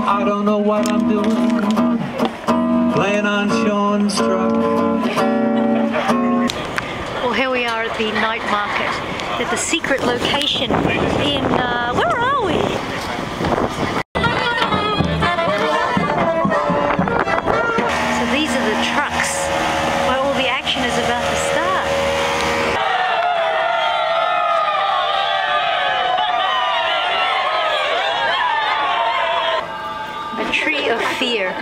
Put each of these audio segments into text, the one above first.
I don't know what I'm doing, playing on Sean's truck. Well, here we are at the night market at the secret location in, where are we? So these are the trucks where all the action is about to start. A tree of fear.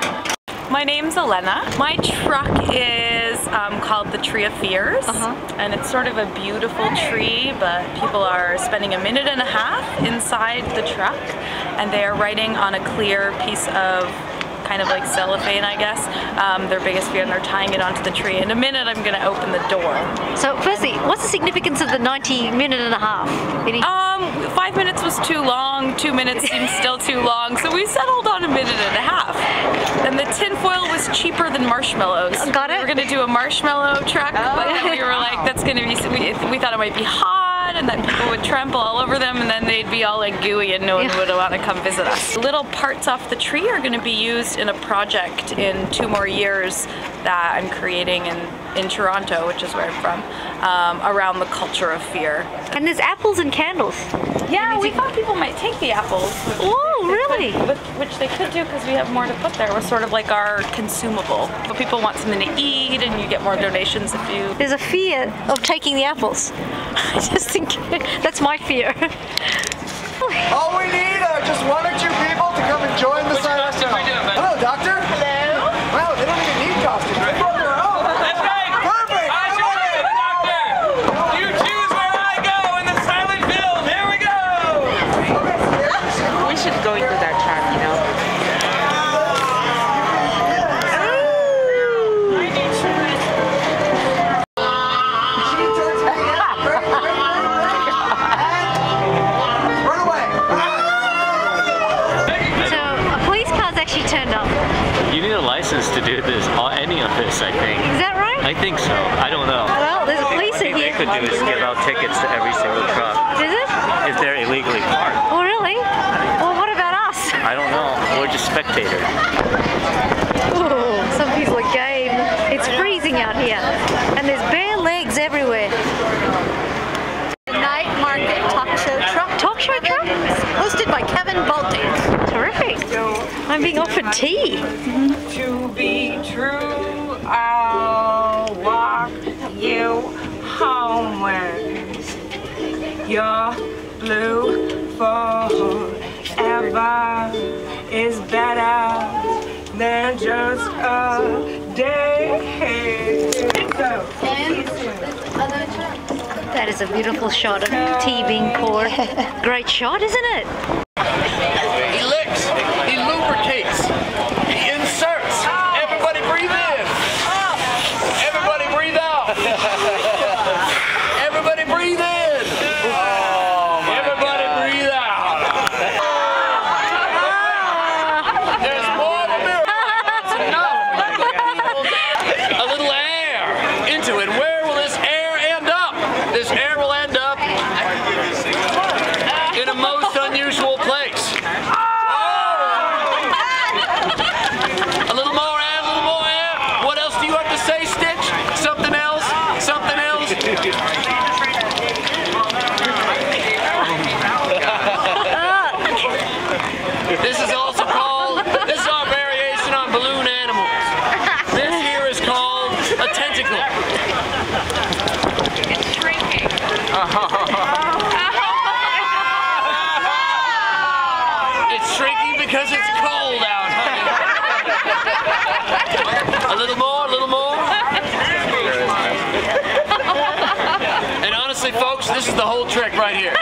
My name's Elena. My truck is called the Tree of Fears, and it's sort of a beautiful tree, but people are spending a minute and a half inside the truck, and they are writing on a clear piece of kind of like cellophane, I guess, their biggest fear, and they're tying it onto the tree. In a minute, I'm gonna open the door. So firstly, what's the significance of the 90 minute and a half? 5 minutes was too long, 2 minutes seemed still too long, so we settled on a minute and a half. And the tinfoil was cheaper than marshmallows. Got it? We were gonna do a marshmallow truck, but then we were like, that's gonna be, we thought it might be hot, and then people would trample all over them, and then they'd be all like gooey, and no one would want to come visit us. Little parts off the tree are gonna be used in a project in 2 more years that I'm creating in Toronto, which is where I'm from, around the culture of fear. And there's apples and candles. Yeah, we thought people might take the apples. Oh, really? Which they could do because we have more to put there. We're sort of like our consumable. But people want something to eat, and you get more donations if you... There's a fear of taking the apples. I just think that's my fear. All we need are just 1 or 2 people to come and join the silent show. Hello, doctor. Hello. Wow, they don't even need costumes. They brought their own. That's right. Perfect. I choose it, doctor. You choose where I go in the silent film. Here we go. We should go into that trap, you know. To do this, any of this, I think. Is that right? I think so. I don't know. Well, there's a police What they could do is give out tickets to every single truck. Is it? If they're illegally parked. Oh, really? Well, what about us? I don't know. We're just spectators. Ooh, some people are game. It's freezing out here, and there's bare legs everywhere. Night market talk show truck. Talk show truck? Hosted by Kevin Bolte. Terrific. I'm being offered tea. To be true, I'll walk you homeward. Your blue forever is better than just a day. That is a beautiful shot of tea being poured. Great shot, isn't it? He licks. He lubricates. He inserts. Everybody breathe in. Everybody breathe out. Everybody breathe in. Everybody breathe out. There's more of a miracle. That's enough. A little air into it. Where will this air end up? This air will end up in a most unusual place. A little more air, a little more air. What else do you have to say, Stitch? Something else? Something else? This is also called, this is our variation on balloon animals. This here is called a tentacle. It's shrinking. It's shrinking because it's cold out, honey. A little more, a little more. And honestly, folks, this is the whole trick right here.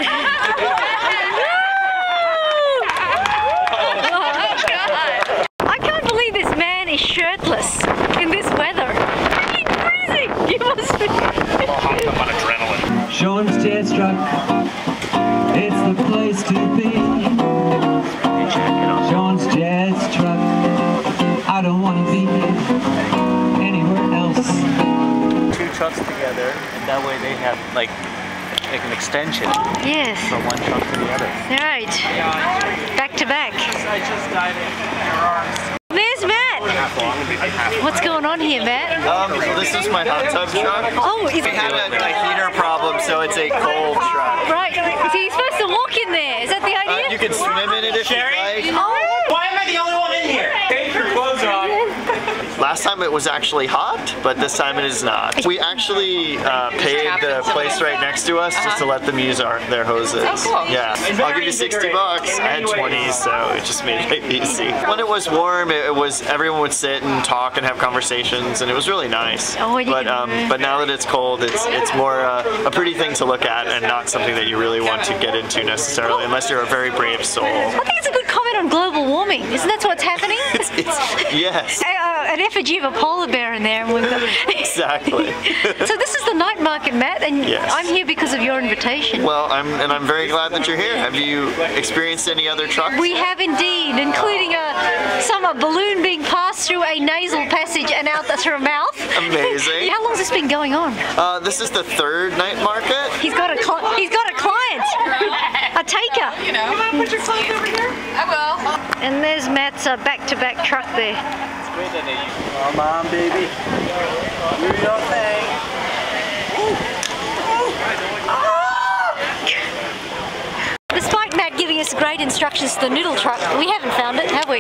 I can't believe this man is shirtless in this weather. It's freezing. You must be. I'm on adrenaline. Sean's jet truck, it's the place to be. Sean's jet truck, I don't want to be anywhere else. 2 trucks together, and that way they have like like an extension Yes. from one truck to the other. Right. Back to back. I just died in your arms. There's Matt. What's going on here, Matt? This is my hot tub truck. Oh, We had a heater problem, so it's a cold truck. right. So you're supposed to walk in there. Is that the idea? You can swim in it if you like. Oh. Why am I the only one in here? Take your clothes off. Last time it was actually hot, but this time it is not. We actually paid the place right next to us just to let them use their hoses. Oh, cool. Yeah, I'll give you $60. I had 20, so it just made it easy. When it was warm, it was everyone would sit and talk and have conversations, and it was really nice. Oh, but now that it's cold, it's more a pretty thing to look at and not something that you really want to get into necessarily, unless you're a very brave soul. I think it's a good comment on global warming. Isn't that what's happening? Yes. An effigy of a polar bear in there. And we've got Exactly. So this is the night market, Matt, and Yes. I'm here because of your invitation. Well, I'm very glad that you're here. Have you experienced any other trucks? We have indeed, including a balloon being passed through a nasal passage and out through a mouth. Amazing. How long's this been going on? This is the third night market. He's got a client, a taker. You know. Come on, put your clothes over here. I will. And there's Matt's back-to-back truck there. Come on, baby. Do your thing. Despite Matt giving us great instructions to the noodle truck, we haven't found it, have we?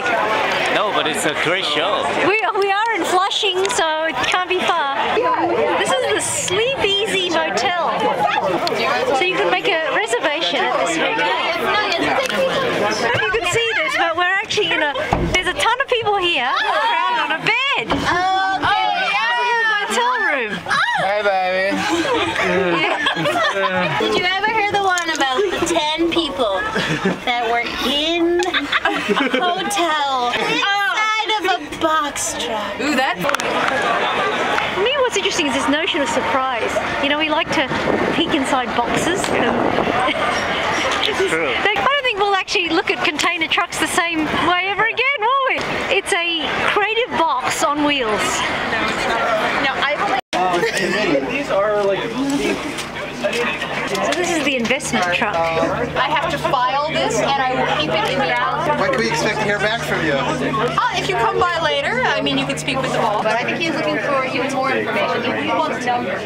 No, but it's a great show. We are in Flushing, so it can't be far. This is the Sleep Easy Motel. So you can make a reservation at this hotel. I don't know if you can see this, but we're actually there's a ton of people here crowded on a bed. Motel room. Hey, baby. Did you ever hear the one about the 10 people that were in a hotel inside of a box truck? Ooh, that's... For me, what's interesting is this notion of surprise. You know, we like to peek inside boxes. True. I don't think we'll actually look at container trucks the same way ever again, will we? It's a creative box on wheels. No, I... These are like. So this is the investment truck. I have to file this and I will keep it in the house. When can we expect to hear back from you? If you come by later, I mean, you can speak with the boss. But I think he's looking for even more information. He wants number.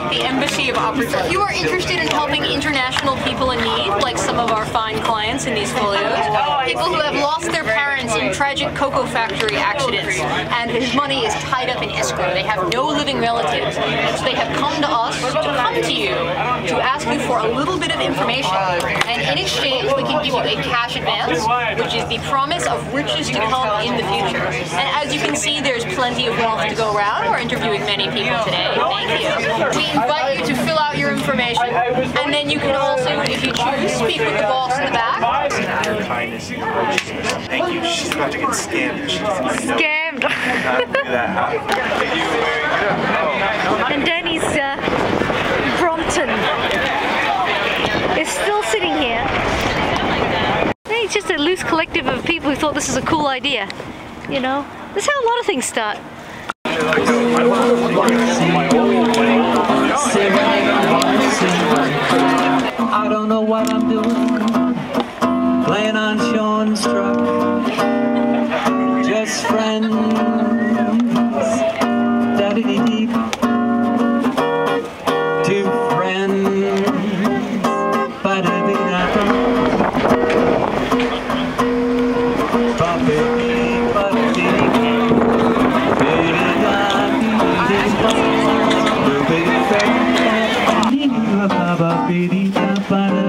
The Embassy of Opportunity. If you are interested in helping international people in need, like some of our fine clients in these folios, people who have lost their parents in tragic cocoa factory accidents, and whose money is tied up in escrow. They have no living relatives. So they have come to us, to come to you, to ask you for a little bit of information. And in exchange, we can give you a cash advance, which is the promise of riches to come in the future. And as you can see, there's plenty of wealth to go around. We're interviewing many people today. Thank you. We invite you to fill out your information, and then you can also, if you choose, speak with the boss in the back. Your kindness and your graciousness. Thank you. She's about to get scammed. Scammed. And Danny's Brompton is still sitting here. It's just a loose collective of people who thought this is a cool idea. You know, that's how a lot of things start. I don't know what I'm doing, playing on Sean's truck, just friends, da-dee-dee-dee, two friends, ba-da-dee-da-da, ba-ba-dee, ba-da-dee, ba-da-dee-da-dee-dee-ba, ba-ba-dee-da-ba-da.